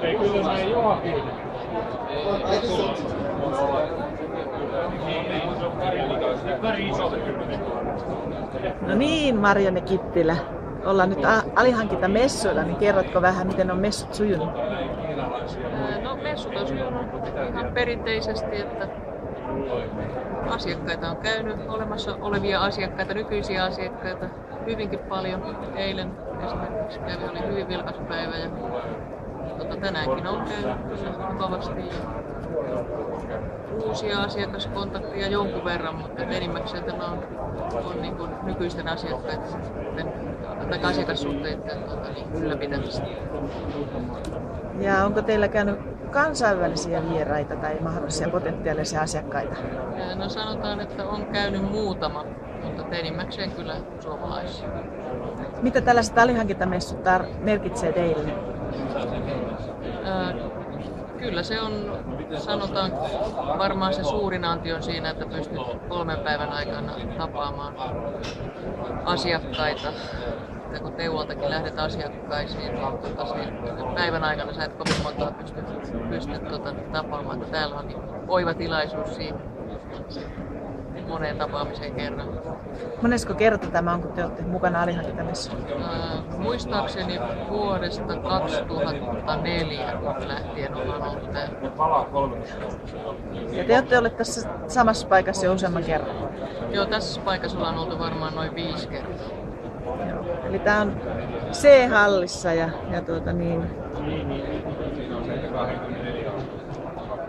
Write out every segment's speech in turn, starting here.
Ei kyllä näin Joakin. No niin, Marianne Kittilä. Ollaan nyt alihankintamessuilla, niin kerrotko vähän, miten on messut sujunut? No messut on sujunut ihan perinteisesti, että asiakkaita on käynyt, olemassa olevia asiakkaita, nykyisiä asiakkaita hyvinkin paljon. Eilen esimerkiksi oli hyvin vilkas päivä ja tänäänkin on käynyt mukavasti. Uusia asiakaskontakteja jonkun verran, mutta enimmäkseen tämä on niin kuin nykyisten asiakkaiden tai asiakassuhteiden ylläpitämistä. Ja onko teillä käynyt kansainvälisiä vieraita tai mahdollisia potentiaalisia asiakkaita? No sanotaan, että on käynyt muutama, mutta enimmäkseen kyllä suomalaisia. Mitä tällaiset alihankintamessut merkitsee teille? Kyllä se on, sanotaan, varmaan se suurin anti on siinä, että pystyt 3 päivän aikana tapaamaan asiakkaita. Ja kun Teuoltakin lähdet asiakkaisiin, niin päivän aikana sä et kovin montaa pysty tapaamaan. Että täällä on niin oiva tilaisuus siihen moneen tapaamiseen kerran. Monesko kerta tämä on, kun te olette mukana alihankintamessuilla? Muistaakseni vuodesta 2004 lähtien ollaan ollut täällä. Ja te olette olleet tässä samassa paikassa jo useamman kerran? Joo, tässä paikassa ollaan oltu varmaan noin 5 kertaa. Joo. Eli tää on C-hallissa ja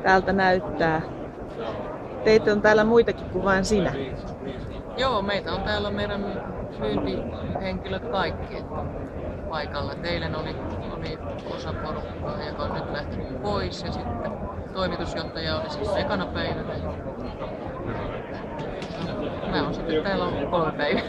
täältä näyttää. Teitä on täällä muitakin kuin vain sinä. Joo, meitä on täällä meidän myyntihenkilöt kaikki paikalla. Eilen oli osa porukkaa, joka on nyt lähtenyt pois ja sitten toimitusjohtaja oli siis ekana päivänä. Mä oon sitten täällä 3 päivää.